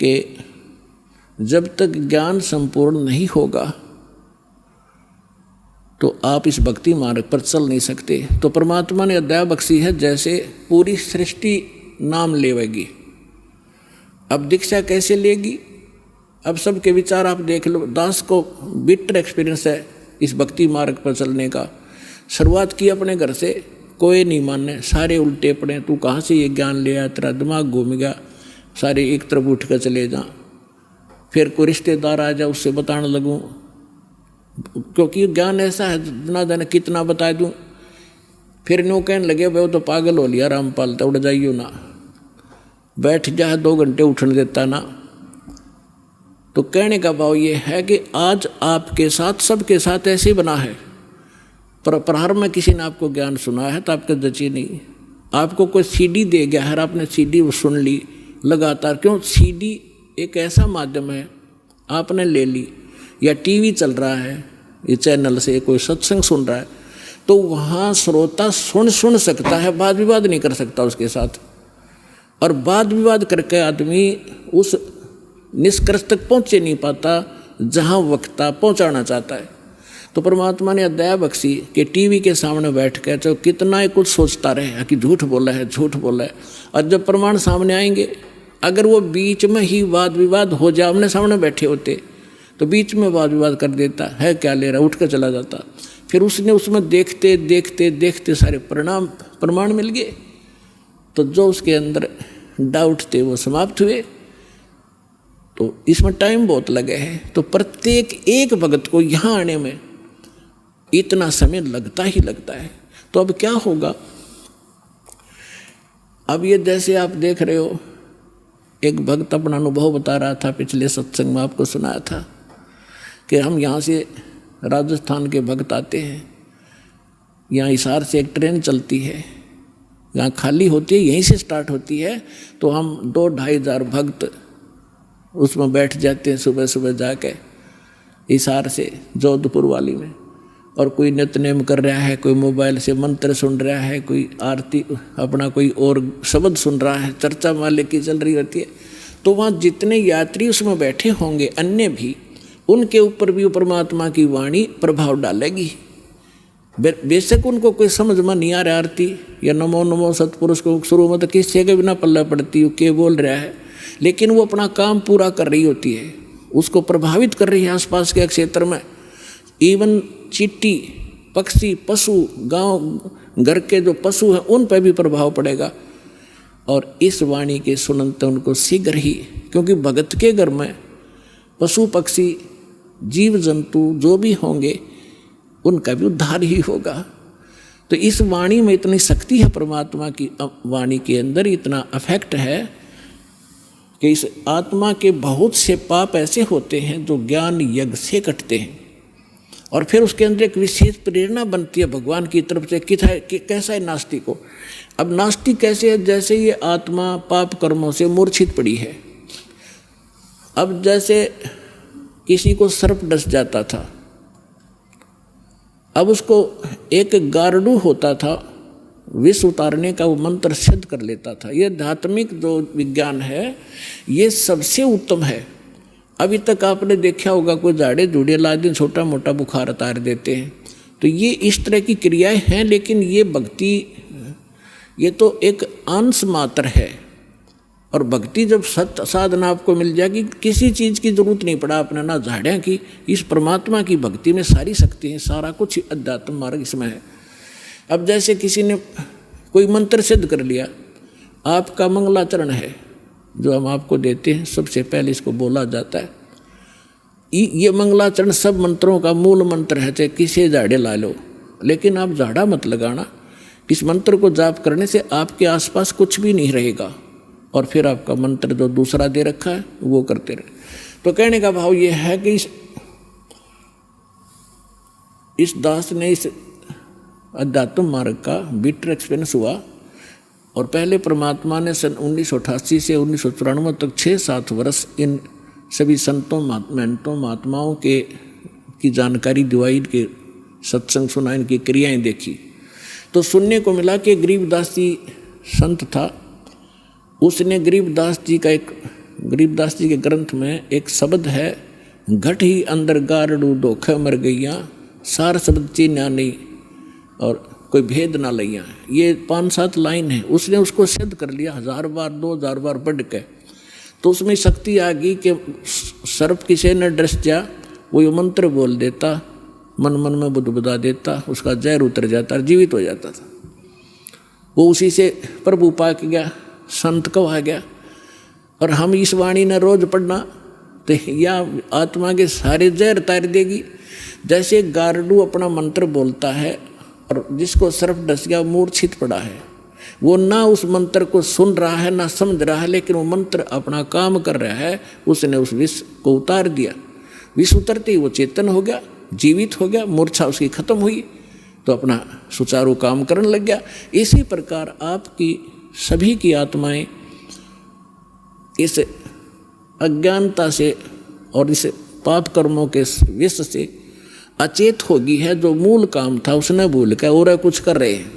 कि जब तक ज्ञान संपूर्ण नहीं होगा तो आप इस भक्ति मार्ग पर चल नहीं सकते। तो परमात्मा ने दया बख्शी है, जैसे पूरी सृष्टि नाम लेवेगी। अब दीक्षा कैसे लेगी? अब सबके विचार आप देख लो। दास को बिटर एक्सपीरियंस है इस भक्ति मार्ग पर चलने का। शुरुआत की अपने घर से, कोई नहीं माने, सारे उल्टे पड़े। तू कहाँ से ये ज्ञान ले आया, तेरा दिमाग घूम गया, सारे एक तरफ उठ कर चले जा। फिर कोई रिश्तेदार आ जाए, उससे बताने लगूँ, क्योंकि ज्ञान ऐसा है ना जाने कितना बता दूँ। फिर नो कहने लगे भाई वो तो पागल हो लिया, रामपाल तो उड़ जाइयो ना, बैठ जा 2 घंटे उठने देता ना। तो कहने का भाव ये है कि आज आपके साथ, सबके साथ ऐसे ही बना है। पर प्रारंभ में किसी ने आपको ज्ञान सुनाया है तो आपके जची नहीं। आपको कोई सीडी दे गया है, आपने सीडी वो सुन ली लगातार। क्यों? सीडी एक ऐसा माध्यम है, आपने ले ली, या टीवी चल रहा है, ये चैनल से कोई सत्संग सुन रहा है, तो वहाँ श्रोता सुन सकता है, वाद विवाद नहीं कर सकता उसके साथ। और वाद विवाद करके आदमी उस निष्कर्ष तक पहुँचे नहीं पाता जहाँ वक्ता पहुँचाना चाहता है। तो परमात्मा ने दया बख्शी कि टीवी के सामने बैठ कर चाहे कितना ही कुछ सोचता रहे कि झूठ बोला है, झूठ बोला है, और जब प्रमाण सामने आएंगे, अगर वो बीच में ही वाद विवाद हो जाए, आमने सामने बैठे होते तो बीच में वाद विवाद कर देता है, क्या ले रहा, उठ कर चला जाता। फिर उसने उसमें देखते देखते देखते सारे प्रमाण मिल गए, तो जो उसके अंदर डाउट थे वो समाप्त हुए। तो इसमें टाइम बहुत लगे है। तो प्रत्येक एक भगत को यहाँ आने में इतना समय लगता ही लगता है। तो अब क्या होगा? अब ये जैसे आप देख रहे हो, एक भक्त अपना अनुभव बता रहा था, पिछले सत्संग में आपको सुनाया था कि हम यहाँ से राजस्थान के भक्त आते हैं, यहाँ हिसार से एक ट्रेन चलती है, यहाँ खाली होती है, यहीं से स्टार्ट होती है, तो हम 2-2.5 हज़ार भक्त उसमें बैठ जाते हैं सुबह सुबह जाके हिसार से जोधपुर वाली में। और कोई नित्यनेम कर रहा है, कोई मोबाइल से मंत्र सुन रहा है, कोई आरती अपना कोई और शब्द सुन रहा है, चर्चा माले की चल रही होती है। तो वहाँ जितने यात्री उसमें बैठे होंगे अन्य भी, उनके ऊपर भी परमात्मा की वाणी प्रभाव डालेगी। बेशक उनको कोई समझ में नहीं आ रहा आरती या नमो नमो सतपुरुष को शुरू में तो किससे के बिना पल्ला पड़ती, के बोल रहा है, लेकिन वो अपना काम पूरा कर रही होती है, उसको प्रभावित कर रही है आसपास के क्षेत्र में। इवन चींटी, पक्षी, पशु, गांव घर के जो पशु हैं उन पर भी प्रभाव पड़ेगा। और इस वाणी के सुनते उनको शीघ्र ही, क्योंकि भगत के घर में पशु पक्षी जीव जंतु जो भी होंगे उनका भी उद्धार ही होगा। तो इस वाणी में इतनी शक्ति है, परमात्मा की वाणी के अंदर इतना अफेक्ट है कि इस आत्मा के बहुत से पाप ऐसे होते हैं जो ज्ञान यज्ञ से कटते हैं, और फिर उसके अंदर एक विशेष प्रेरणा बनती है भगवान की तरफ से कि कैसा है नास्तिक को। अब नास्तिक कैसे है? जैसे ये आत्मा पाप कर्मों से मूर्छित पड़ी है। अब जैसे किसी को सर्प डस जाता था, अब उसको एक गार्डू होता था, विष उतारने का वो मंत्र सिद्ध कर लेता था। ये आध्यात्मिक जो विज्ञान है ये सबसे उत्तम है। अभी तक आपने देखा होगा कोई झाड़े झूड़े ला दिन छोटा मोटा बुखार उतार देते हैं, तो ये इस तरह की क्रियाएं हैं। लेकिन ये भक्ति ये तो एक अंश मात्र है। और भक्ति जब सत्य साधना आपको मिल जाएगी, किसी चीज़ की जरूरत नहीं पड़ा आपने, ना झाड़ियाँ की। इस परमात्मा की भक्ति में सारी शक्ति है, सारा कुछ अध्यात्म मार्ग इसमें है। अब जैसे किसी ने कोई मंत्र सिद्ध कर लिया, आपका मंगलाचरण है जो हम आपको देते हैं, सबसे पहले इसको बोला जाता है। ये मंगलाचरण सब मंत्रों का मूल मंत्र है, चाहे किसी झाड़े ला लो, लेकिन आप झाड़ा मत लगाना। इस मंत्र को जाप करने से आपके आसपास कुछ भी नहीं रहेगा, और फिर आपका मंत्र जो दूसरा दे रखा है वो करते रहे। तो कहने का भाव ये है कि इस दास ने इस अध्यात्म मार्ग का बिटर एक्सपीरियंस हुआ। और पहले परमात्मा ने सन 1988 से 1994 तक 6-7 वर्ष इन सभी संतों महंतों महात्माओं की जानकारी दिवाई, के सत्संग सुना, इनकी क्रियाएं देखी। तो सुनने को मिला कि गरीबदास जी संत था, उसने गरीबदास जी का एक गरीबदास जी के ग्रंथ में एक शब्द है, घट ही अंदर गारड़ू धोखे मर गईया, सार शब्द चीन्या नहीं और कोई भेद ना लैया। ये 5-7 लाइन है, उसने उसको सिद्ध कर लिया 1000 बार 2000 बार पढ़ के। तो उसमें शक्ति आ गई कि सर्प किसे न डस जा, वो मंत्र बोल देता, मन मन में बुदबुदा देता, उसका जहर उतर जाता, जीवित हो जाता था। वो उसी से प्रभु पाक गया, संत कहा गया। और हम इस वाणी ने रोज पढ़ना तो या आत्मा के सारे जहर तार देगी। जैसे गारडू अपना मंत्र बोलता है और जिसको सर्प डस गया, मूर्छित पड़ा है, वो ना उस मंत्र को सुन रहा है ना समझ रहा है, लेकिन वो मंत्र अपना काम कर रहा है। उसने उस विष को उतार दिया, विष उतरते ही वो चेतन हो गया, जीवित हो गया, मूर्छा उसकी खत्म हुई, तो अपना सुचारू काम करने लग गया। इसी प्रकार आपकी सभी की आत्माएं इस अज्ञानता से और इस पाप कर्मों के विष से अचेत होगी है। जो मूल काम था उसने भूल कर और कुछ कर रहे हैं।